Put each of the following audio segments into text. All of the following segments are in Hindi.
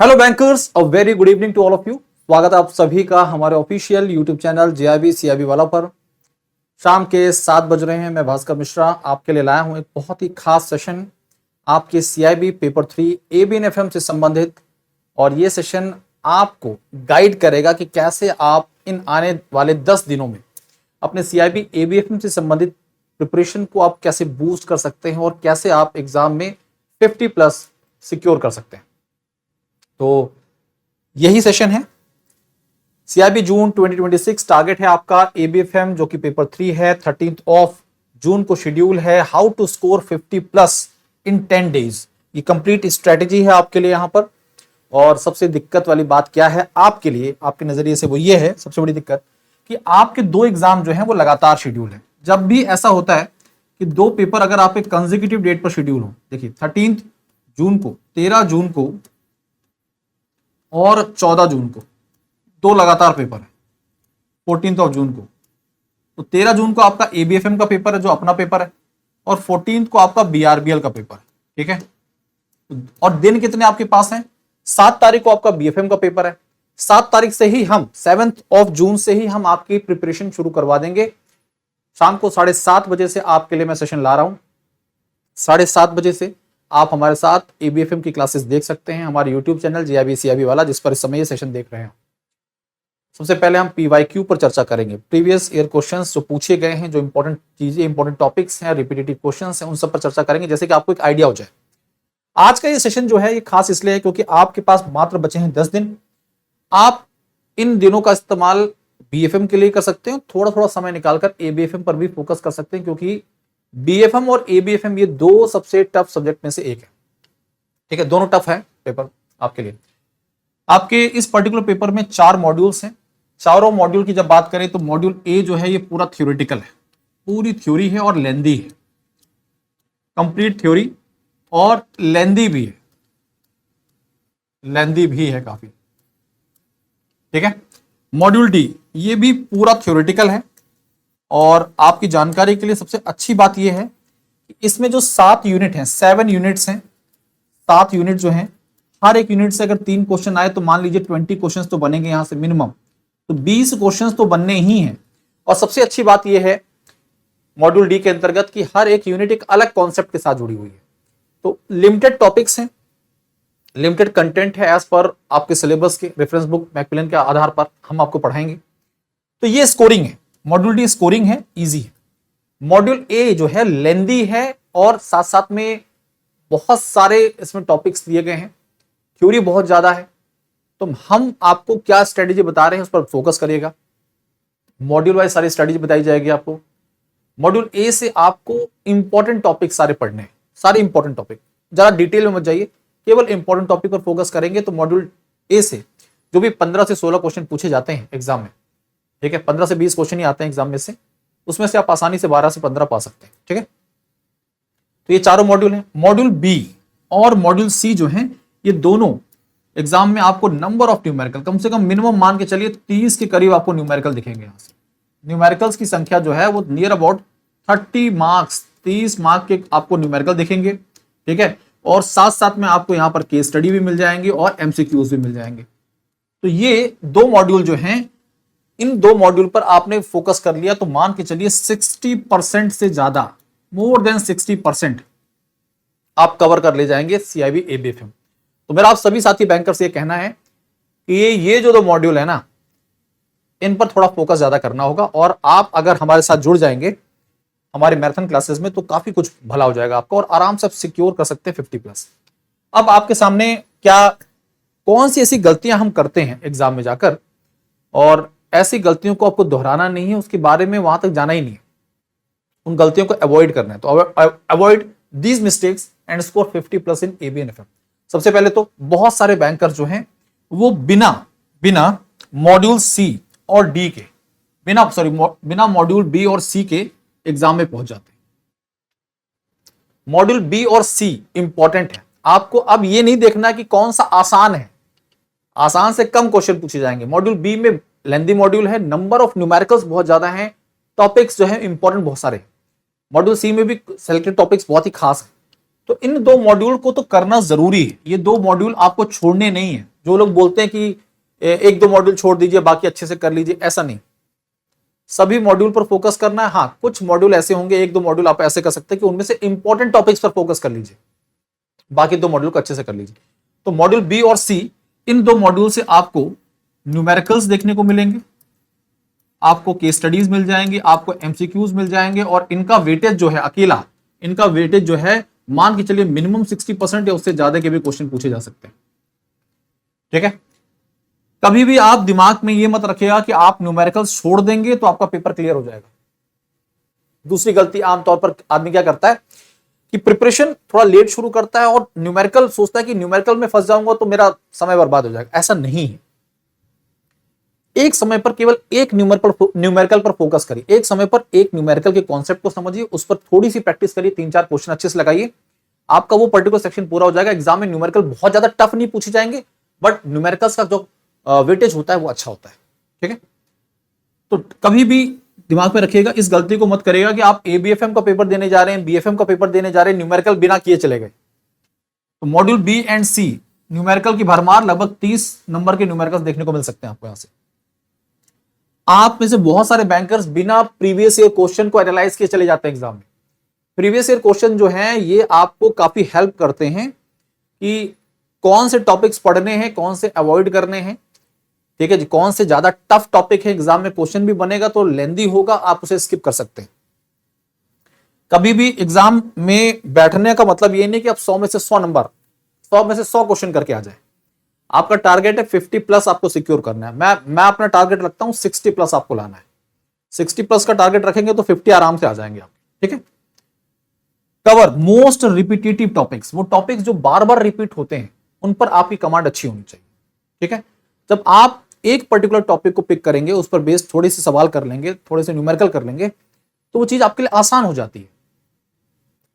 Hello bankers, a very good evening to all of you. स्वागत है आप सभी का हमारे official YouTube channel JAIIB CAIIB वाला पर। शाम के 7 बज रहे हैं। मैं भास्कर मिश्रा आपके लिए लाया हूं एक बहुत ही खास सेशन आपके सीआईबी पेपर 3 एबीएनएफएम से संबंधित। और ये सेशन आपको गाइड करेगा कि कैसे आप इन आने वाले 10 दिनों में अपने सीआईबी एबीएफएम से संबंधित प्रिपरेशन को आप कैसे बूस्ट कर सकते हैं और कैसे आप एग्जाम में 50 प्लस सिक्योर कर सकते हैं। तो यही सेशन है। सीआईबी जून 2026 टारगेट है आपका एबीएफएम जो कि पेपर 3 है। 13 ऑफ जून को शेड्यूल है। How to score 50 plus in 10 days, ये कंप्लीट स्ट्रेटेजी है आपके लिए यहां पर। और सबसे दिक्कत वाली बात क्या है आपके लिए, आपके नजरिए से, वो ये है सबसे बड़ी दिक्कत कि आपके 2 एग्जाम जो है वो लगातार शेड्यूल है। जब भी ऐसा होता है कि 2 पेपर अगर आप एक कंसेक्यूटिव डेट पर शेड्यूल हो, देखिए 13 जून को, 13 जून को और 14 जून को 2 लगातार पेपर है। 14 ऑफ जून को, तो 13 जून को आपका एबीएफएम का पेपर है जो अपना पेपर है, और 14 को आपका बीआरबीएल का पेपर है। ठीक है, और दिन कितने आपके पास हैं? 7 तारीख को आपका बीएफएम का पेपर है। 7 तारीख से ही हम 7 ऑफ जून से ही हम आपकी प्रिपरेशन शुरू करवा देंगे। शाम को 7:30 बजे से आपके लिए मैं सेशन ला रहा हूं। 7:30 बजे से आप हमारे साथ एबीएफएम की क्लासेस देख सकते हैं हमारे यूट्यूब चैनल जेआईबी सीआईबी वाला, जिस पर इस समय ये सेशन देख रहे हैं। सबसे पहले हम पीवाईक्यू पर चर्चा करेंगे। प्रीवियस ईयर क्वेश्चंस जो पूछे गए हैं, जो इंपॉर्टेंट चीजें, इंपॉर्टेंट टॉपिक्स हैं, रिपीटेटिव क्वेश्चंस हैं, उन सब पर चर्चा करेंगे, जैसे कि आपको एक आइडिया हो जाए। आज का ये सेशन जो है ये खास इसलिए है क्योंकि आपके पास मात्र बचे हैं 10 दिन। आप इन दिनों का इस्तेमाल बीएफएम के लिए कर सकते हैं, थोड़ा थोड़ा समय निकालकर एबीएफएम पर भी फोकस कर सकते हैं, क्योंकि बीएफएम और एबीएफएम ये 2 सबसे टफ सब्जेक्ट में से एक है। ठीक है, दोनों टफ है पेपर आपके लिए। आपके इस पर्टिकुलर पेपर में 4 मॉड्यूल्स हैं। चारों मॉड्यूल की जब बात करें तो मॉड्यूल ए जो है ये पूरा थ्योरेटिकल है, पूरी थ्योरी है और लेंदी है, कंप्लीट थ्योरी और लेंदी भी है, लेंदी भी है काफी। ठीक है, मॉड्यूल डी ये भी पूरा थ्योरेटिकल है। और आपकी जानकारी के लिए सबसे अच्छी बात यह है कि इसमें जो 7 यूनिट हैं, 7 यूनिट्स हैं, 7 यूनिट जो हैं, हर एक यूनिट से अगर 3 क्वेश्चन आए तो मान लीजिए 20 क्वेश्चन तो बनेंगे यहां से मिनिमम, तो 20 क्वेश्चन तो बनने ही हैं। और सबसे अच्छी बात यह है मॉड्यूल डी के अंतर्गत कि हर एक यूनिट एक अलग कॉन्सेप्ट के साथ जुड़ी हुई है। तो लिमिटेड टॉपिक्स हैं, लिमिटेड कंटेंट है, एज पर आपके सिलेबस के रेफरेंस बुक मैकमिलन के आधार पर हम आपको पढ़ाएंगे। तो ये स्कोरिंग है, मॉड्यूल डी स्कोरिंग है, इजी है। मॉड्यूल ए जो है लेंदी है और साथ साथ में बहुत सारे इसमें टॉपिक्स दिए गए हैं, थ्योरी बहुत ज्यादा है। तो हम आपको क्या स्ट्रेटेजी बता रहे हैं उस पर फोकस करिएगा। मॉड्यूल वाइज सारी स्ट्रेटेजी बताई जाएगी आपको। मॉड्यूल ए से आपको इंपॉर्टेंट टॉपिक सारे पढ़ने हैं, सारे इंपॉर्टेंट टॉपिक, ज्यादा डिटेल में मत जाइए, केवल इंपॉर्टेंट टॉपिक पर फोकस करेंगे। तो मॉड्यूल ए से जो भी 15 से 16 क्वेश्चन पूछे जाते हैं एग्जाम में, ठीक है, 15 से 20 क्वेश्चन ही आते हैं एग्जाम में से, उसमें से आप आसानी से 12 से 15 पा सकते हैं। ठीक है, तो ये चारों मॉड्यूल हैं। मॉड्यूल बी और मॉड्यूल सी जो हैं ये दोनों एग्जाम में आपको नंबर ऑफ न्यूमेरिकल, कम से कम मिनिमम मान के चलिए 30 के करीब आपको न्यूमेरिकल दिखेंगे। यहां से न्यूमेरिकल्स की संख्या जो है वो नियर अबाउट 30 मार्क्स, 30 मार्क के आपको न्यूमेरिकल दिखेंगे। ठीक है, और साथ साथ में आपको यहां पर केस स्टडी भी मिल जाएंगे और एमसीक्यूज भी मिल जाएंगे। तो ये 2 मॉड्यूल जो हैं, इन 2 मॉड्यूल पर आपने फोकस कर लिया तो मान के चलिए 60% से ज्यादा, मोर देन 60% आप कवर कर ले जाएंगे सीआईबी एबीएफएम। तो मेरा आप सभी साथी बैंकर से ये कहना है कि ये जो 2 मॉड्यूल है ना, इन पर थोड़ा फोकस ज्यादा करना होगा। और आप अगर हमारे साथ जुड़ जाएंगे हमारे मैराथन क्लासेस में तो काफी कुछ भला हो जाएगा आपको और आराम से आप सिक्योर कर सकते हैं 50 प्लस। अब आपके सामने क्या, कौन सी ऐसी गलतियां हम करते हैं एग्जाम में जाकर, और ऐसी गलतियों को आपको दोहराना नहीं है, उसके बारे में वहां तक जाना ही नहीं है, उन गलतियों को अवॉइड करना है। तो avoid these mistakes and score 50 plus in ABNFM. सबसे पहले तो बहुत सारे बैंकर जो हैं वो बिना मॉड्यूल सी और डी के, बिना मॉड्यूल बी और सी के एग्जाम में पहुंच जाते हैं। मॉड्यूल बी और सी इंपॉर्टेंट है आपको। अब ये नहीं देखना कि कौन सा आसान है, आसान से कम क्वेश्चन पूछे जाएंगे। मॉड्यूल बी में लेंदी मॉड्यूल है, नंबर ऑफ न्यूमेरिकल्स बहुत ज्यादा हैं, टॉपिक्स जो है इंपॉर्टेंट बहुत सारे। मॉड्यूल सी में भी सेलेक्टेड टॉपिक्स बहुत ही खास है, तो इन दो मॉड्यूल को तो करना जरूरी है, ये दो मॉड्यूल आपको छोड़ने नहीं है। जो लोग बोलते हैं कि एक दो मॉड्यूल छोड़ दीजिए बाकी अच्छे से कर लीजिए, ऐसा नहीं, सभी मॉड्यूल पर फोकस करना है। हाँ, कुछ मॉड्यूल ऐसे होंगे, एक दो मॉड्यूल आप ऐसे कर सकते हैं कि उनमें से इंपॉर्टेंट टॉपिक्स पर फोकस कर लीजिए, बाकी दो मॉड्यूल को अच्छे से कर लीजिए। तो मॉड्यूल बी और सी, इन दो मॉड्यूल से आपको न्यूमेरिकल्स देखने को मिलेंगे, आपको केस स्टडीज मिल जाएंगी, आपको एमसीक्यूज मिल जाएंगे, और इनका वेटेज जो है अकेला, इनका वेटेज जो है मान के चलिए मिनिमम 60% या उससे ज्यादा के भी क्वेश्चन पूछे जा सकते हैं। ठीक है, कभी भी आप दिमाग में ये मत रखिएगा कि आप न्यूमेरिकल्स छोड़ देंगे तो आपका पेपर क्लियर हो जाएगा। दूसरी गलती आमतौर पर आदमी क्या करता है कि प्रिपरेशन थोड़ा लेट शुरू करता है और न्यूमेरिकल सोचता है कि न्यूमेरिकल में फंस जाऊंगा तो मेरा समय बर्बाद हो जाएगा। ऐसा नहीं है, एक समय पर केवल एक न्यूमेरिकल पर फोकस करिए, एक समय पर एक न्यूमेरिकल के कॉन्सेप्ट को समझिए, उस पर थोड़ी सी प्रैक्टिस करिए, 3-4 क्वेश्चन अच्छे से लगाइए, आपका वो पर्टिकुलर सेक्शन पूरा हो जाएगा। एग्जाम में न्यूमेरिकल बहुत ज्यादा टफ नहीं पूछे जाएंगे, बट न्यूमेरिकल्स का जो वेटेज होता है वो अच्छा होता है। ठीक है, तो कभी भी दिमाग में रखिएगा, इस गलती को मत करिएगा कि आप एबीएफएम का पेपर देने जा रहे हैं, बीएफएम का पेपर देने जा रहे हैं, न्यूमेरिकल बिना किए चले गए। तो module B and C numerical की भरमार, लगभग 30 नंबर के न्यूमेरिकल्स देखने को मिल सकते हैं आपको यहां से। आप में से बहुत सारे बैंकर्स बिना प्रीवियस ईयर क्वेश्चन को एनालाइज किए चले जाते हैं एग्जाम में। प्रीवियस ईयर क्वेश्चन जो हैं ये आपको काफी हेल्प करते हैं कि कौन से टॉपिक्स पढ़ने हैं, कौन से अवॉइड करने हैं। ठीक है जी, कौन से ज्यादा टफ टॉपिक है, एग्जाम में क्वेश्चन भी बनेगा तो लेंदी होगा, आप उसे स्किप कर सकते हैं। कभी भी एग्जाम में बैठने का मतलब ये नहीं कि आप 100 में से 100 नंबर, 100 में से 100 क्वेश्चन करके आ जाए। आपका टारगेट है 50 प्लस आपको सिक्योर करना है। मैं अपना टारगेट रखता हूं 60 प्लस आपको लाना है। 60 प्लस का टारगेट रखेंगे तो 50 आराम से आ जाएंगे आप। ठीक है, कवर मोस्ट रिपीटेटिव टॉपिक्स, वो टॉपिक्स जो बार बार रिपीट होते हैं उन पर आपकी कमांड अच्छी होनी चाहिए। ठीक है, जब आप एक पर्टिकुलर टॉपिक को पिक करेंगे, उस पर बेस्ड थोड़े से सवाल कर लेंगे, थोड़े से न्यूमेरिकल कर लेंगे, तो वो चीज आपके लिए आसान हो जाती है।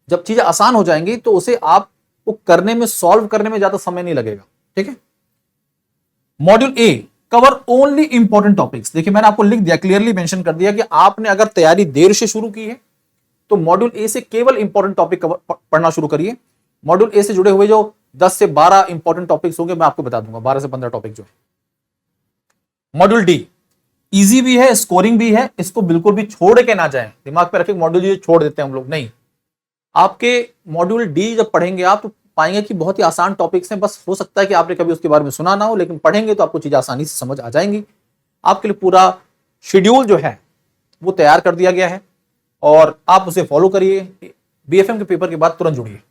जब चीजें आसान हो जाएंगी तो उसे आपको करने में, सॉल्व करने में ज्यादा समय नहीं लगेगा। ठीक है, module A cover only important topics. देखिए मैंने आपको लिख दिया, क्लियरली मेंशन कर दिया कि आपने अगर तैयारी देर से शुरू की है तो मॉड्यूल ए से केवल इंपॉर्टेंट टॉपिक पढ़ना शुरू करिए। मॉड्यूल ए से जुड़े हुए जो 10 से 12 इंपॉर्टेंट टॉपिक्स होंगे मैं आपको बता दूंगा, 12 से 15 टॉपिक जो है। मॉड्यूल डी इजी भी है, स्कोरिंग भी है, इसको बिल्कुल भी छोड़ के ना जाएं। दिमाग में रखें मॉड्यूल डी छोड़ देते हैं हम लोग, नहीं। आपके मॉड्यूल डी जब पढ़ेंगे आप तो पाएंगे कि बहुत ही आसान टॉपिक्स हैं, बस हो सकता है कि आपने कभी उसके बारे में सुना ना हो, लेकिन पढ़ेंगे तो आपको चीजें आसानी से समझ आ जाएंगी। आपके लिए पूरा शेड्यूल जो है वो तैयार कर दिया गया है और आप उसे फॉलो करिए। बीएफएम के पेपर के बाद तुरंत जुड़िए।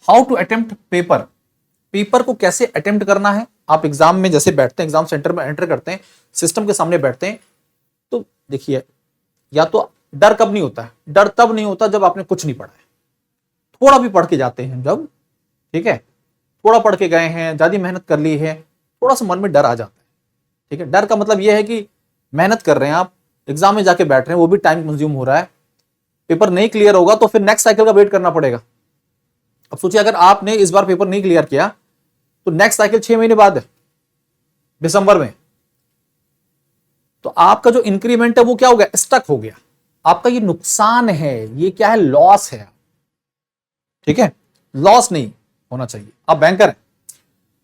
How to attempt paper, paper को कैसे अटेम्प्ट करना है। आप एग्जाम में जैसे बैठते हैं, एग्जाम सेंटर में एंटर करते हैं, सिस्टम के सामने बैठते हैं, तो देखिए या तो डर कब नहीं होता है, डर तब नहीं होता जब आपने कुछ नहीं पढ़ा है। थोड़ा भी पढ़ के जाते हैं जब, ठीक है, थोड़ा पढ़ के गए हैं, ज्यादा मेहनत कर ली है, थोड़ा सा मन में डर आ जाता है। ठीक है, डर का मतलब यह है कि मेहनत कर रहे हैं आप, एग्जाम में जाके बैठ रहे हैं, वो भी टाइम कंज्यूम हो रहा है, पेपर नहीं क्लियर होगा तो फिर नेक्स्ट साइकिल का वेट करना पड़ेगा। अब सोचिए अगर आपने इस बार पेपर नहीं क्लियर किया तो नेक्स्ट साइकिल 6 महीने बाद है, दिसंबर में, तो आपका जो इंक्रीमेंट है वो क्या हो गया, स्टक हो गया। आपका ये नुकसान है, ये क्या है, लॉस है। ठीक है, लॉस नहीं होना चाहिए, आप बैंकर हैं।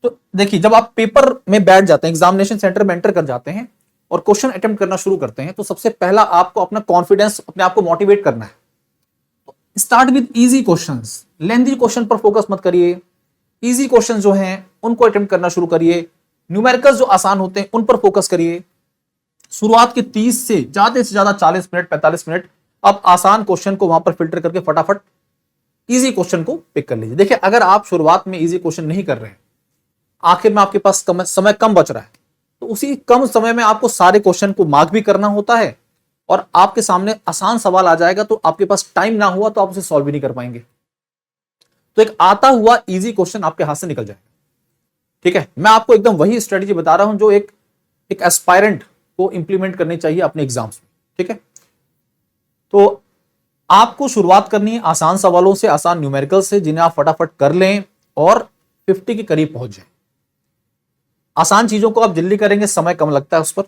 तो देखिए जब आप पेपर में बैठ जाते हैं, एग्जामिनेशन सेंटर में एंटर कर जाते हैं और क्वेश्चन अटेम्प्ट करना शुरू करते हैं, तो सबसे पहला आपको अपना कॉन्फिडेंस, अपने आप को मोटिवेट करना है। Start with easy questions, lengthy question पर फोकस मत करिए, इजी क्वेश्चन जो हैं उनको अटेम्प्ट करना शुरू करिए। न्यूमेरिकल्स जो आसान होते हैं उन पर फोकस करिए। शुरुआत के 30 से ज्यादा 40 मिनट, 45 मिनट आप आसान क्वेश्चन को वहां पर फिल्टर करके फटाफट इजी क्वेश्चन को पिक कर लीजिए। देखिए अगर आप शुरुआत में इजी क्वेश्चन नहीं कर रहे हैं, आखिर में आपके पास समय कम बच रहा है, तो उसी कम समय में आपको सारे क्वेश्चन को मार्क भी करना होता है और आपके सामने आसान सवाल आ जाएगा तो आपके पास टाइम ना हुआ तो आप उसे सॉल्व भी नहीं कर पाएंगे। तो एक आता हुआ इजी क्वेश्चन आपके हाथ से निकल जाएगा। ठीक है, मैं आपको एकदम वही स्ट्रेटेजी बता रहा हूं जो एक एस्पायरेंट को इंप्लीमेंट करनी चाहिए अपने एग्जाम्स में। ठीक है, तो आपको शुरुआत करनी है आसान सवालों से, आसान न्यूमेरिकल से, जिन्हें आप फटाफट कर लें और 50 के करीब पहुंच जाएं। आसान चीजों को आप जल्दी करेंगे, समय कम लगता है उस पर,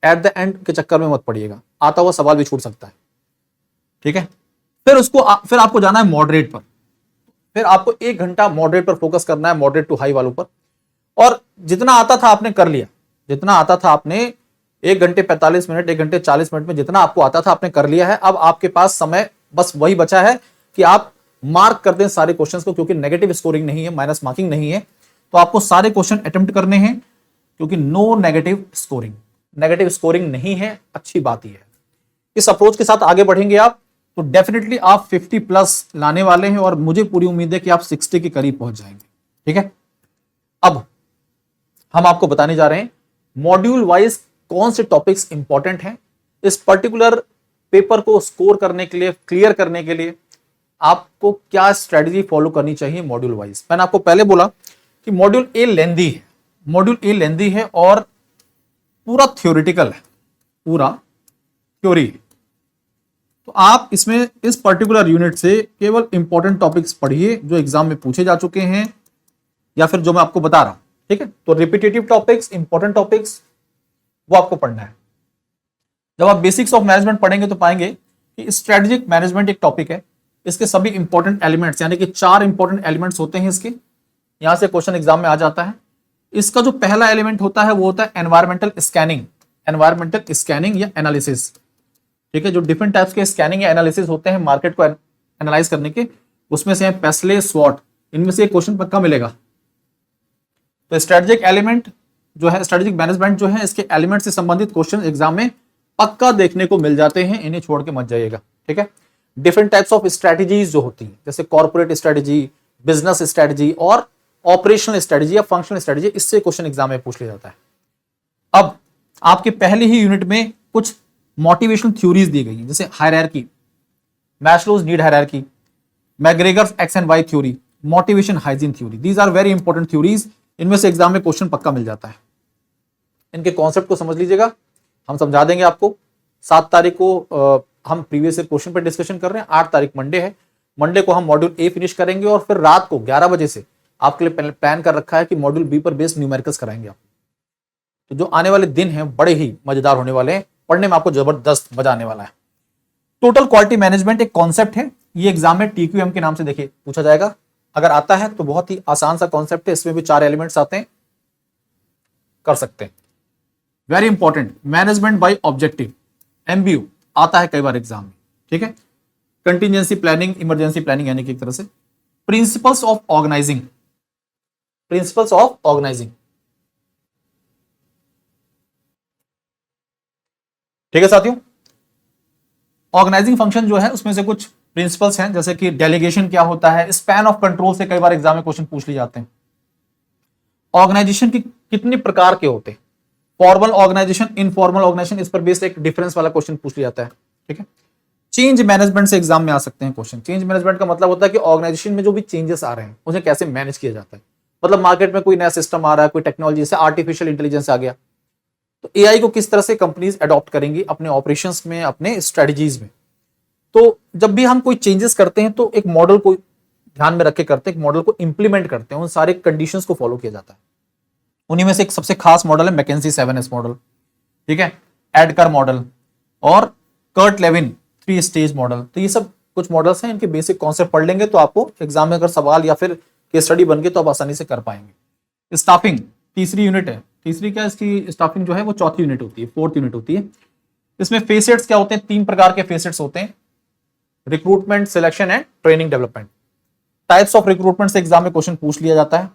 एट द एंड के चक्कर में मत पड़िएगा, आता हुआ सवाल भी छूट सकता है। ठीक है, फिर आपको जाना है मॉडरेट पर, फिर आपको 1 घंटा मॉडरेट पर फोकस करना है, मॉडरेट टू हाई वालों पर। और जितना आता था आपने कर लिया, जितना आता था आपने 1 घंटे 45 मिनट 1 घंटे 40 मिनट में जितना आपको आता था आपने कर लिया है। अब आपके पास समय बस वही बचा है कि आप मार्क कर दें सारे क्वेश्चंस को, क्योंकि नेगेटिव स्कोरिंग नहीं है, माइनस मार्किंग नहीं है, तो आपको सारे क्वेश्चन अटेम्प्ट करने हैं, क्योंकि no negative scoring, negative scoring नहीं है। अच्छी बात यह है, इस अप्रोच के साथ आगे बढ़ेंगे आप तो डेफिनेटली आप 50 प्लस लाने वाले हैं, और मुझे पूरी उम्मीद है कि आप 60 के करीब पहुंच जाएंगे। ठीक है, अब हम आपको बताने जा रहे हैं मॉड्यूल वाइज कौन से टॉपिक्स इंपॉर्टेंट हैं। इस पर्टिकुलर पेपर को स्कोर करने के लिए, क्लियर करने के लिए आपको क्या स्ट्रेटजी फॉलो करनी चाहिए मॉड्यूल वाइज। मैंने आपको पहले बोला कि मॉड्यूल ए लेंदी है, मॉड्यूल ए लेंदी है और पूरा थ्योरेटिकल है, पूरा थ्योरी है। तो आप इसमें इस पर्टिकुलर यूनिट से केवल इंपॉर्टेंट टॉपिक्स पढ़िए जो एग्जाम में पूछे जा चुके हैं, या फिर जो मैं आपको बता रहा हूं। ठीक है, तो रिपीटेटिव टॉपिक्स, इंपॉर्टेंट टॉपिक्स वो आपको पढ़ना है। जब आप बेसिक्स ऑफ मैनेजमेंट पढ़ेंगे तो पाएंगे कि स्ट्रेटेजिक मैनेजमेंट एक टॉपिक है, इसके सभी इंपॉर्टेंट एलिमेंट्स, यानी कि 4 इंपॉर्टेंट एलिमेंट्स होते हैं इसके, यहां से क्वेश्चन एग्जाम में आ जाता है। इसका जो पहला एलिमेंट होता है वो होता है एनवायरमेंटल स्कैनिंग, एनवायरमेंटल स्कैनिंग या एनालिसिस। ठीक है, जो डिफरेंट टाइप्स के स्कैनिंग या एनालिसिस होते हैं मार्केट को एनालाइज करने के, उसमें से है पेस्ले, स्वॉट, इनमें से एक क्वेश्चन पक्का मिलेगा। तो स्ट्रेटेजिक एलिमेंट जो है, स्ट्रेटेजिक मैनेजमेंट जो है, इसके एलिमेंट से संबंधित क्वेश्चन एग्जाम में पक्का देखने को मिल जाते हैं, इन्हें छोड़ के मत जाइएगा। ठीक है, डिफरेंट टाइप्स ऑफ स्ट्रेटजीज जो होती है, जैसे कॉर्पोरेट स्ट्रेटजी, बिजनेस स्ट्रेटजी और ऑपरेशनल स्ट्रेटजी या फंक्शनल स्ट्रेटजी, इससे क्वेश्चन एग्जाम में पूछ लिया जाता है। अब आपके पहले ही यूनिट में कुछ मोटिवेशनल थ्योरीज दी गई है, जैसे hierarchy, Maslow's need hierarchy, McGregor's X and Y theory, motivation hygiene theory. These are very important theories, इनमें से एग्जाम में क्वेश्चन पक्का मिल जाता है। इनके कॉन्सेप्ट को समझ लीजिएगा, हम समझा देंगे आपको। 7 तारीख को हम प्रीवियस ईयर क्वेश्चन पर डिस्कशन कर रहे हैं, 8 तारीख मंडे है, मंडे को हम मॉड्यूल ए फिनिश करेंगे, और फिर रात को 11 बजे से आपके लिए प्लान कर रखा है कि मॉड्यूल बी पर बेस्ड न्यूमेरिकल्स कराएंगे आप। तो जो आने वाले दिन हैं बड़े ही मजेदार होने वाले हैं, पढ़ने में आपको जबरदस्त मजा आने वाला है। टोटल क्वालिटी मैनेजमेंट एक कॉन्सेप्ट है, ये एग्जाम में TQM के नाम से देखिए पूछा जाएगा। अगर आता है तो बहुत ही आसान सा कॉन्सेप्ट है, इसमें भी 4 एलिमेंट्स आते हैं, कर सकते हैं। Very important, management by objective, MBO आता है कई बार एग्जाम में। ठीक है, कंटिजेंसी प्लानिंग, इमरजेंसी प्लानिंग, यानी कि एक तरह से principles of organizing, principles of organizing. ठीक है साथियों, ऑर्गेनाइजिंग फंक्शन जो है उसमें से कुछ प्रिंसिपल्स हैं, जैसे कि डेलीगेशन क्या होता है, स्पैन ऑफ कंट्रोल से कई बार एग्जाम में क्वेश्चन पूछ लिए जाते हैं। ऑर्गेनाइजेशन की कितने प्रकार के होते हैं, फॉर्मल ऑर्गेनाइजेशन, इनफॉर्मल ऑर्गेनाइजेशन, इस पर बेस्ड एक डिफरेंस वाला क्वेश्चन पूछ लिया जाता है। ठीक है, चेंज मैनेजमेंट से एग्जाम में आ सकते हैं क्वेश्चन। चेंज मैनेजमेंट का मतलब होता है कि ऑर्गेनाइजेशन में जो भी चेंजेस आ रहे हैं उन्हें कैसे मैनेज किया जाता है। मतलब मार्केट में कोई नया सिस्टम आ रहा है, कोई टेक्नोलॉजी, जैसे आर्टिफिशियल इंटेलिजेंस आ गया, तो AI को किस तरह से कंपनीज अडॉप्ट करेंगी अपने ऑपरेशंस में, अपने स्ट्रेटजीज में। तो जब भी हम कोई चेंजेस करते हैं तो एक मॉडल को ध्यान में रख के करते हैं, एक मॉडल को इंप्लीमेंट करते हैं, उन सारे कंडीशंस को फॉलो किया जाता है। उन्हीं में से एक सबसे खास मॉडल है मैकेंजी 7S मॉडल। ठीक है, एडकर मॉडल और कर्ट लेविन 3 स्टेज मॉडल। तो ये सब कुछ मॉडल्स हैं, इनके बेसिक कॉन्सेप्ट पढ़ लेंगे तो आपको एग्जाम में अगर सवाल या फिर केस स्टडी बन गए तो आप आसानी से कर पाएंगे। स्टाफिंग तीसरी यूनिट है, तीसरी क्या इसकी स्टाफिंग जो है वो चौथी यूनिट होती है, 4th यूनिट होती है। इसमें फेसेट्स क्या होते हैं, 3 प्रकार के फेसेट्स होते हैं, recruitment, selection and training development. Types of recruitment से एग्जाम में क्वेश्चन पूछ लिया जाता है।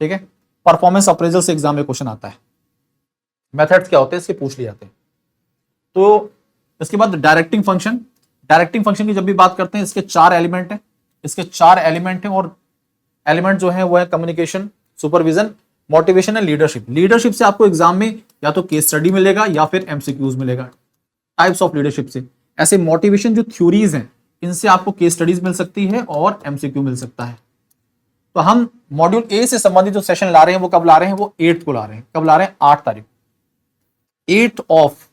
ठीक है, परफॉर्मेंस अप्रेजल से एग्जाम में क्वेश्चन आता है, मेथड्स क्या होते हैं इसके पूछ लिए जाते हैं। तो इसके बाद डायरेक्टिंग फंक्शन, डायरेक्टिंग फंक्शन की जब भी बात करते हैं इसके 4 एलिमेंट हैं, इसके 4 एलिमेंट हैं, और एलिमेंट जो है वो है communication, supervision, motivation and leadership. Leadership से आपको एग्जाम में या तो केस स्टडी मिलेगा या फिर MCQs मिलेगा। टाइप्स ऑफ लीडरशिप से, ऐसे मोटिवेशन जो थ्योरीज हैं इनसे आपको केस स्टडीज मिल सकती है और MCQ मिल सकता है। तो हम मॉड्यूल ए से संबंधित जो सेशन ला रहे हैं वो कब ला रहे हैं, वो 8th को ला रहे हैं। कब ला रहे हैं, 8 तारीख, 8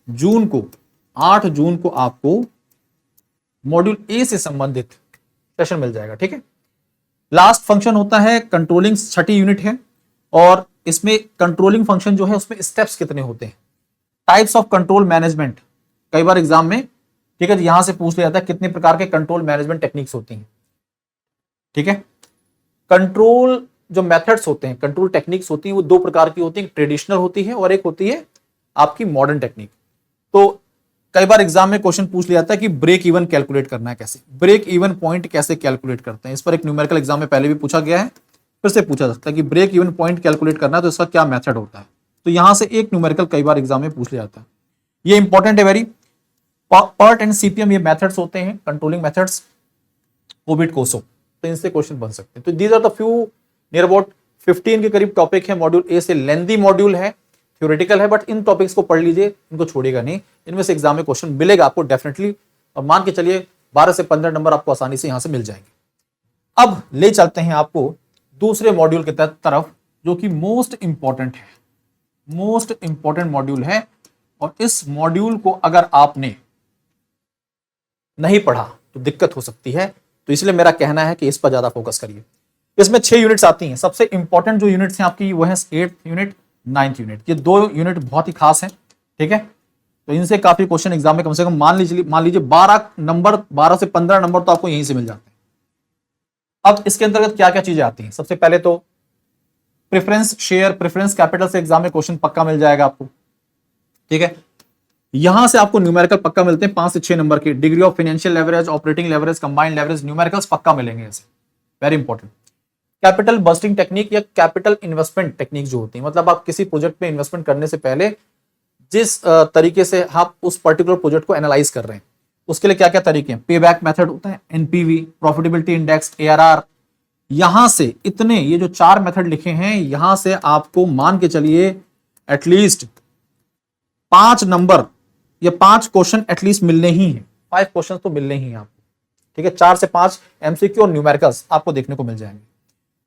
जून को, 8 जून को आपको मॉड्यूल ए से संबंधित सेशन मिल जाएगा। ठीक है, लास्ट फंक्शन होता है कंट्रोलिंग, 6ठी यूनिट है, और इसमें कंट्रोलिंग फंक्शन जो है उसमें स्टेप्स कितने होते हैं, टाइप्स ऑफ कंट्रोल मैनेजमेंट। कई बार एग्जाम में ठीक है, यहां से पूछ लिया जाता है कितने प्रकार के कंट्रोल मैनेजमेंट टेक्निक्स होती हैं। ठीक है, कंट्रोल जो मेथड्स होते हैं, कंट्रोल टेक्निक्स होती हैं, वो दो प्रकार की होती हैं, ट्रेडिशनल होती है और एक होती है आपकी मॉडर्न टेक्निक। तो कई बार एग्जाम में क्वेश्चन पूछ लिया जाता है कि ब्रेक इवन कैलकुलेट करना है कैसे, ब्रेक इवन पॉइंट कैसे कैलकुलेट करते हैं। इस पर एक न्यूमेरिकल एग्जाम में पहले भी पूछा गया है, फिर से पूछा जा सकता है कि ब्रेक इवन पॉइंट कैलकुलेट करना है तो इसका क्या मेथड होता है। तो यहां से एक न्यूमेरिकल कई बार एग्जाम में पूछ लिया जाता है, ये इंपॉर्टेंट है वेरी। पर्ट एंड सीपीएम ये मेथड्स होते हैं, कंट्रोलिंग मेथड्स, कोबिट कोसो, तो इनसे क्वेश्चन बन सकते हैं। तो these are the few near about 15 के करीब टॉपिक है मॉड्यूल ए से। लेंदी मॉड्यूल है, थ्योरेटिकल है, बट इन टॉपिक्स को पढ़ लीजिए, इनको छोड़ेगा नहीं, इनमें से एग्जाम में क्वेश्चन मिलेगा आपको डेफिनेटली, और मान के चलिए 12 से 15 नंबर आपको आसानी से यहां से मिल जाएंगे। अब ले चलते हैं आपको दूसरे मॉड्यूल की तरफ, जो कि मोस्ट इंपॉर्टेंट है, मोस्ट इंपॉर्टेंट मॉड्यूल है। और इस मॉड्यूल को अगर आपने नहीं पढ़ा तो दिक्कत हो सकती है, तो इसलिए मेरा कहना है कि इस पर ज्यादा फोकस करिए। इसमें 6 यूनिट्स आती हैं, सबसे इंपॉर्टेंट जो यूनिट्स हैं आपकी वो है 8th यूनिट, 9th यूनिट। ये 2 यूनिट बहुत ही खास हैं, ठीक है, तो इनसे काफी क्वेश्चन एग्जाम में कम से कम मान लीजिए 12 नंबर, 12 से 15 नंबर तो आपको यहीं से मिल जाते हैं। अब इसके अंतर्गत क्या क्या चीजें आती हैं, सबसे पहले तो प्रेफरेंस शेयर, प्रेफरेंस कैपिटल से एग्जाम में क्वेश्चन पक्का मिल जाएगा आपको, ठीक है। यहां से आपको न्यूमेरिकल पक्का मिलते हैं 5 से 6 नंबर के, degree of financial leverage, operating leverage, combined leverage, numericals पक्का मिलेंगे ऐसे, very important. Capital budgeting technique या कैपिटल इन्वेस्टमेंट टेक्निक जो होती है, मतलब आप किसी प्रोजेक्ट पे इन्वेस्टमेंट करने से पहले जिस तरीके से आप उस पर्टिकुलर प्रोजेक्ट को एनालाइज कर रहे हैं, उसके लिए क्या क्या तरीके हैं, पे बैक मेथड होता है, एनपीवी, प्रॉफिटेबिलिटी इंडेक्स, एआरआर। यहां से इतने, ये जो 4 मेथड लिखे हैं, यहां से आपको मान के चलिए एटलीस्ट 5 नंबर या 5 क्वेश्चन एटलीस्ट मिलने ही हैं, 5 क्वेश्चन तो मिलने ही हैं आपको, ठीक है। 4 से 5 एमसीक्यू और न्यूमेरिकल्स आपको देखने को मिल जाएंगे।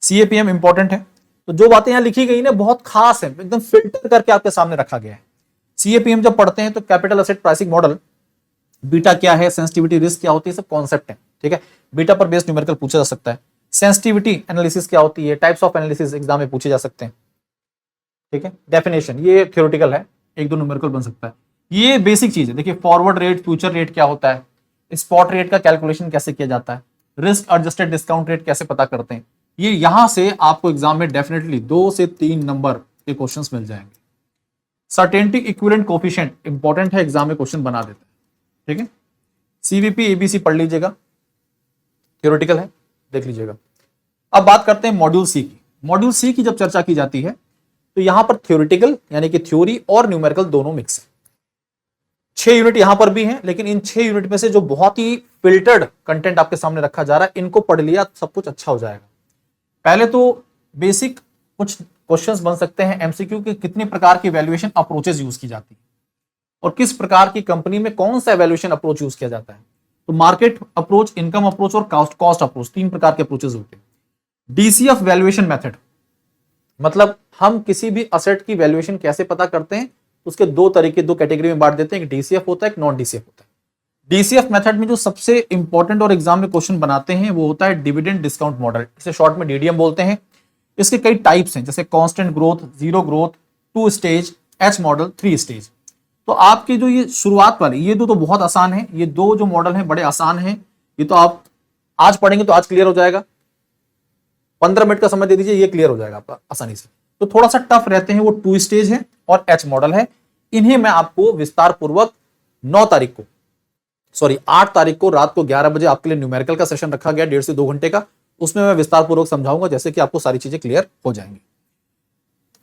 सीएपीएम इंपॉर्टेंट है, तो जो बातें यहां लिखी गई ना बहुत खास है, एकदम फिल्टर करके आपके सामने रखा गया है। सीएपीएम जब पढ़ते हैं तो capital asset pricing model, beta क्या है, सेंसिटिविटी रिस्क क्या होती है, सब कॉन्सेप्ट है, ठीक है। बीटा पर बेस्ड न्यूमेरिकल पूछा जा सकता है। सेंसिटिविटी एनालिसिस क्या होती है, टाइप्स ऑफ एनालिसिस एग्जाम में पूछे जा सकते हैं, ठीक है। डेफिनेशन ये थ्योरेटिकल है, 1-2 न्यूमेरिकल बन सकता है। ये बेसिक चीज है, देखिए फॉरवर्ड रेट, फ्यूचर रेट क्या होता है, स्पॉट रेट का कैलकुलेशन कैसे किया जाता है, रिस्क एडजस्टेड डिस्काउंट रेट कैसे पता करते हैं, ये यहां से आपको एग्जाम में डेफिनेटली 2 से 3 नंबर के क्वेश्चंस मिल जाएंगे। सर्टेनिटी इक्विवेलेंट कोफिशिएंट इंपॉर्टेंट है, एग्जाम में क्वेश्चन बना देता है, ठीक है। सीवीपी एबीसी पढ़ लीजिएगा, थ्योरेटिकल है, देख लीजिएगा। अब बात करते हैं मॉड्यूल सी की। मॉड्यूल सी की जब चर्चा की जाती है तो यहां पर थ्योरेटिकल यानी कि थ्योरी और न्यूमेरिकल दोनों मिक्स है। 6 यूनिट यहां पर भी हैं, लेकिन इन 6 यूनिट में से जो बहुत ही फिल्टर्ड कंटेंट आपके सामने रखा जा रहा है, इनको पढ़ लिया सब कुछ अच्छा हो जाएगा। पहले तो बेसिक कुछ क्वेश्चंस बन सकते हैं एमसीक्यू के, कितने प्रकार की वैल्यूएशन अप्रोचेस यूज की जाती है और किस प्रकार की कंपनी में कौन सा वैल्यूएशन अप्रोच यूज किया जाता है। तो मार्केट अप्रोच, इनकम अप्रोच और कॉस्ट अप्रोच, 3 प्रकार के अप्रोचेस होते हैं। डीसीएफ वैल्यूएशन मेथड, मतलब हम किसी भी असेट की वैल्यूएशन कैसे पता करते हैं, उसके 2 तरीके, 2 कैटेगरी में बांट देते हैं, एक डीसीएफ होता है, एक नॉन डीसीएफ होता है। डीसीएफ मेथड में जो सबसे इंपॉर्टेंट और एग्जाम में क्वेश्चन बनाते हैं वो होता है डिविडेंड डिस्काउंट मॉडल, इसे शॉर्ट में डीडीएम बोलते हैं। इसके कई टाइप्स हैं, जैसे constant growth, zero growth, 2 stage, H model, 3 stage. तो आपके जो ये शुरुआत वाले ये 2 तो बहुत आसान है, ये 2 जो मॉडल हैं बड़े आसान हैं, ये तो आप आज पढ़ेंगे तो आज क्लियर हो जाएगा, 15 मिनट का समय दे दीजिए, ये क्लियर हो जाएगा आपका आसानी से। तो थोड़ा सा टफ रहते हैं वो 2 स्टेज है और एच मॉडल है। इन्हें मैं आपको विस्तार पूर्वक 8 तारीख को रात को 11 बजे आपके लिए न्यूमेरिकल का सेशन रखा गया, 1.5 से 2 घंटे का, उसमें मैं विस्तार पूर्वक समझाऊंगा, जैसे कि आपको सारी चीजें क्लियर हो जाएंगी।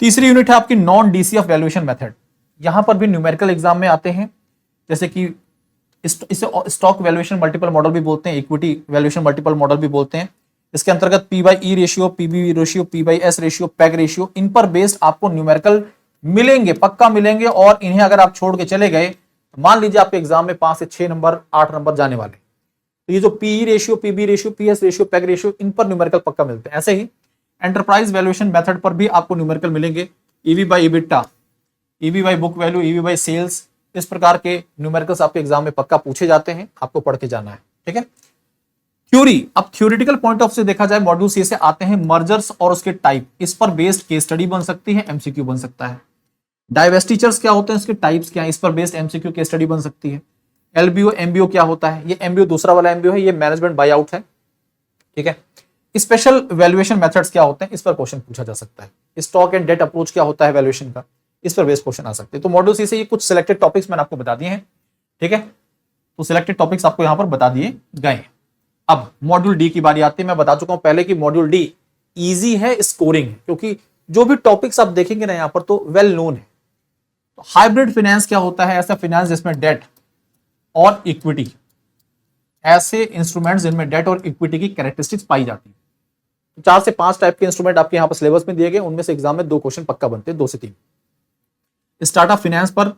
तीसरी यूनिट है आपकी नॉन डीसीएफ वैल्यूएशन मेथड। यहां पर भी न्यूमेरिकल एग्जाम में आते हैं, जैसे कि इसे स्टॉक वैल्यूएशन मल्टीपल मॉडल भी बोलते हैं, इक्विटी वैल्यूएशन मल्टीपल मॉडल भी बोलते हैं। इसके अंतर्गत P/E ratio, PB ratio, P/S ratio, PEG ratio, इन पर बेस्ड आपको न्यूमेरिकल मिलेंगे, पक्का मिलेंगे। और इन्हें अगर आप छोड़ के चले गए, मान लीजिए आपके एग्जाम में 5 से 6 नंबर, 8 नंबर जाने वाले, तो ये जो PE ratio, PB ratio, PS ratio, PEG ratio, इन पर न्यूमेरिकल पक्का मिलते हैं। ऐसे ही एंटरप्राइज वैल्यूएशन मेथड पर भी आपको न्यूमेरिकल मिलेंगे, EV by EBITDA, EV by book value, EV by sales, इस प्रकार के न्यूमेरिकल्स आपके एग्जाम में पक्का पूछे जाते हैं, आपको पढ़ के जाना है, ठीक है। थ्योरी, अब थ्योरेटिकल पॉइंट ऑफ से देखा जाए, मॉड्यूल सी से आते हैं मर्जर्स और उसके टाइप, इस पर बेस्ड केस स्टडी बन सकती है, एमसीक्यू बन सकता है। डाइवेस्टिचर्स क्या होते हैं, इसके टाइप्स क्या है, इस पर बेस्ड एमसीक्यू केस स्टडी बन सकती है। एलबीओ एमबीओ क्या होता है, ये एमबीओ दूसरा वाला एमबीओ है, ये मैनेजमेंट बाई आउट है, ठीक है। स्पेशल वैल्यूएशन मेथड्स क्या होते हैं, इस पर क्वेश्चन पूछा जा सकता है। स्टॉक एंड डेट अप्रोच क्या होता है वैल्यूएशन का, इस पर बेस क्वेश्चन आ सकते हैं। तो मॉड्यूल सी से ये कुछ सिलेक्टेड टॉपिक्स मैंने आपको बता दिए हैं, ठीक है। तो सिलेक्टेड टॉपिक्स आपको यहां पर बता दिए गए हैं। अब मॉड्यूल डी की बारी आती है। मैं बता चुका हूं पहले कि मॉड्यूल डी इजी है, स्कोरिंग है, क्योंकि जो भी टॉपिक्स आप देखेंगे ना यहां पर तो वेल नोन है। तो हाइब्रिड फाइनेंस क्या होता है, ऐसा फाइनेंस जिसमें डेट और इक्विटी, ऐसे इंस्ट्रूमेंट्स जिनमें डेट और इक्विटी की कैरेक्टरिस्टिक्स पाई जाती है। तो 4 से 5 टाइप के इंस्ट्रूमेंट आपके यहां पर सिलेबस में दिए गए, उनमें से एग्जाम में 2 क्वेश्चन पक्का बनते हैं, 2 से 3। स्टार्टअप फाइनेंस पर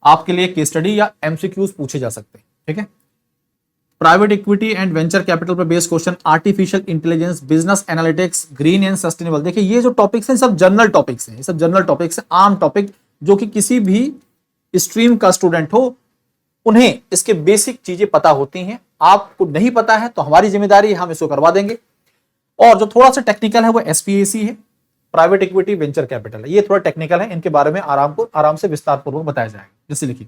आपके लिए केस स्टडी या एमसीक्यूज पूछे जा सकते हैं, ठीक है। Private equity and venture capital पर based question, artificial intelligence, business analytics, green and sustainable. देखिए ये जो टॉपिक्स हैं सब जनरल टॉपिक्स हैं, ये सब जनरल टॉपिक्स हैं, आम टॉपिक जो कि किसी भी स्ट्रीम का स्टूडेंट हो उन्हें इसके बेसिक चीजें पता होती हैं। आपको नहीं पता है तो हमारी जिम्मेदारी है, हम इसको करवा देंगे। और जो थोड़ा सा टेक्निकल है वो एसपीएसी है, प्राइवेट इक्विटी वेंचर कैपिटल है, ये थोड़ा टेक्निकल है, इनके बारे में आराम से विस्तार पूर्वक बताया जाएगा। जैसे लिखिए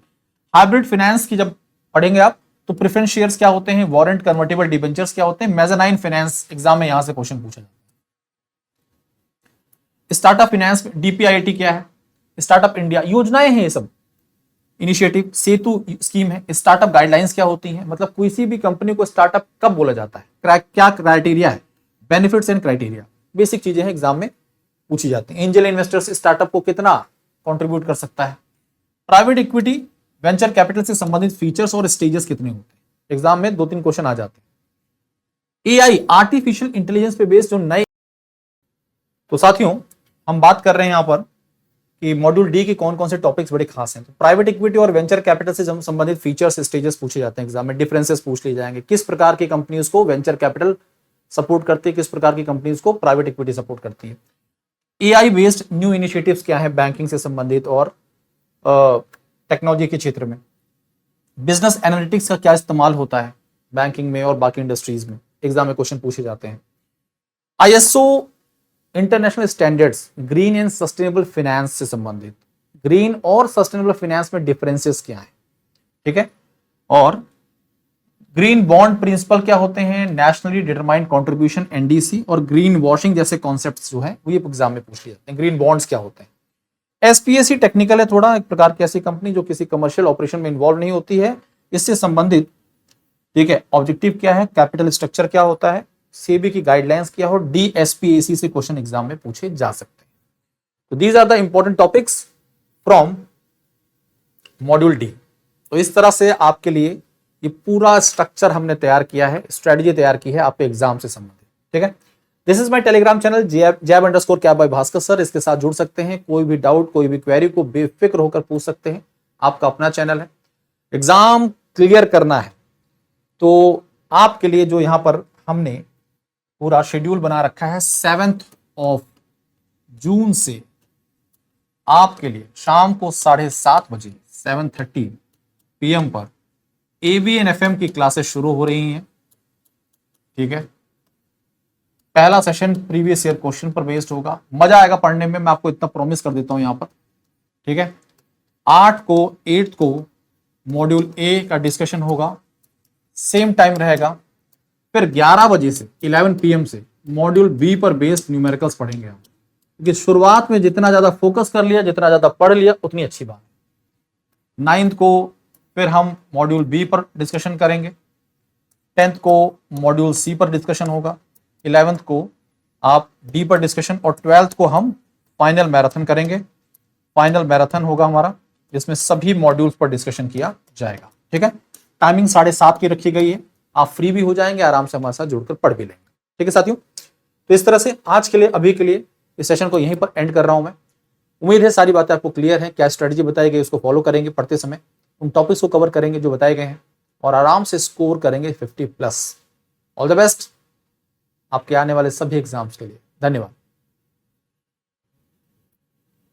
हाइब्रिड फाइनेंस की जब पढ़ेंगे आप तो प्रेफरेंस शेयर्स क्या होते हैं, वारंट कन्वर्टेबल डिबेंचर्स क्या होते हैं, मेज़ानाइन फाइनेंस एग्जाम में यहां से क्वेश्चन पूछा जाता है। स्टार्टअप फाइनेंस में डीपीआईटी क्या है, स्टार्टअप इंडिया योजनाएं हैं, ये सब इनिशिएटिव, सेतु स्कीम है। स्टार्टअप गाइडलाइंस क्या होती हैं, मतलब किसी भी कंपनी को स्टार्टअप कब बोला जाता है, क्या क्राइटेरिया है, बेनिफिट्स एंड क्राइटेरिया, बेसिक चीजें हैं, एग्जाम में पूछी जाती हैं। एंजल इन्वेस्टर्स स्टार्टअप को कितना कंट्रीब्यूट कर सकता है। प्राइवेट इक्विटी वेंचर कैपिटल से संबंधित फीचर्स और स्टेजेस कितने होते हैं, एग्जाम में 2-3 क्वेश्चन आ जाते हैं। एआई आर्टिफिशियल इंटेलिजेंस पे बेस्ड जो नए, तो साथियों हम बात कर रहे हैं यहां पर कि मॉड्यूल डी के कौन कौन से टॉपिक्स बड़े खास हैं। तो प्राइवेट इक्विटी और वेंचर कैपिटल से संबंधित फीचर्स स्टेजेस पूछे जाते हैं एग्जाम में, डिफरेंसेस पूछ लिए जाएंगे, किस प्रकार की कंपनीज को वेंचर कैपिटल सपोर्ट करती है, किस प्रकार की कंपनीज को प्राइवेट इक्विटी सपोर्ट करती है। एआई बेस्ड न्यू इनिशिएटिव्स क्या है बैंकिंग से संबंधित और टेक्नोलॉजी के क्षेत्र में। बिजनेस एनालिटिक्स का क्या इस्तेमाल होता है बैंकिंग में और बाकी इंडस्ट्रीज में, एग्जाम में क्वेश्चन पूछे जाते हैं। ISO international standards green and sustainable finance से संबंधित, ग्रीन और सस्टेनेबल फाइनेंस में डिफरेंसेस क्या है, ठीक है। और ग्रीन बॉन्ड प्रिंसिपल क्या होते हैं, नेशनली डिटरमाइंड कंट्रीब्यूशन एनडीसी, और ग्रीन वॉशिंग जैसे कॉन्सेप्ट्स जो है वो ये एग्जाम में पूछ लिए जाते हैं। ग्रीन बॉन्ड्स क्या होते हैं। एसपीएससी टेक्निकल है थोड़ा, एक प्रकार की ऐसी कंपनी जो किसी कमर्शियल ऑपरेशन में इन्वॉल्व नहीं होती है, इससे संबंधित, ठीक है। ऑब्जेक्टिव क्या है, कैपिटल स्ट्रक्चर क्या होता है, सेबी की गाइडलाइंस क्या हो, डीएसपीएसी से क्वेश्चन एग्जाम में पूछे जा सकते हैं। तो these are the important topics from module D. तो इस तरह से आपके लिए ये पूरा स्ट्रक्चर हमने तैयार किया है, स्ट्रेटजी तैयार की है आपके एग्जाम से संबंधित, ठीक है। This is my Telegram channel jab_cap by Bhaskar sir, इसके साथ जुड़ सकते हैं। कोई भी डाउट, कोई भी क्वेरी को बेफिक्र होकर पूछ सकते हैं, आपका अपना चैनल है। एग्जाम क्लियर करना है तो आपके लिए जो यहां पर हमने पूरा शेड्यूल बना रखा है 7 जून से आपके लिए शाम को 7:30 बजे 7:30 PM पर ABN FM की क्लासेस शुरू हो रही हैं, ठीक है। पहला सेशन प्रीवियस ईयर क्वेश्चन पर बेस्ड होगा, मजा आएगा पढ़ने में, मैं आपको इतना प्रॉमिस कर देता हूं यहां पर, ठीक है। 8 को मॉड्यूल ए का डिस्कशन होगा, सेम टाइम रहेगा। फिर 11 बजे से 11 PM से मॉड्यूल बी पर बेस्ड न्यूमेरिकल्स पढ़ेंगे हम, क्योंकि शुरुआत में जितना ज्यादा फोकस कर लिया, जितना ज्यादा पढ़ लिया उतनी अच्छी बात। 9 को फिर हम मॉड्यूल बी पर डिस्कशन करेंगे, 10 को मॉड्यूल सी पर डिस्कशन होगा, 11th को आप डी पर डिस्कशन, और 12th को हम फाइनल मैराथन करेंगे। फाइनल मैराथन होगा हमारा, जिसमें सभी मॉड्यूल्स पर डिस्कशन किया जाएगा, ठीक है। टाइमिंग 7:30 की रखी गई है, आप फ्री भी हो जाएंगे, आराम से हमारे साथ जुड़कर पढ़ भी लेंगे, ठीक है साथियों। तो इस तरह से आज के लिए, अभी के लिए इस सेशन को यहीं पर एंड कर रहा हूं मैं। उम्मीद है सारी बातें आपको क्लियर है, क्या स्ट्रेटजी बताई गई उसको फॉलो करेंगे पढ़ते समय, उन टॉपिक्स को कवर करेंगे जो बताए गए हैं, और आराम से स्कोर करेंगे 50+। ऑल द बेस्ट आपके आने वाले सभी एग्जाम्स के लिए। धन्यवाद।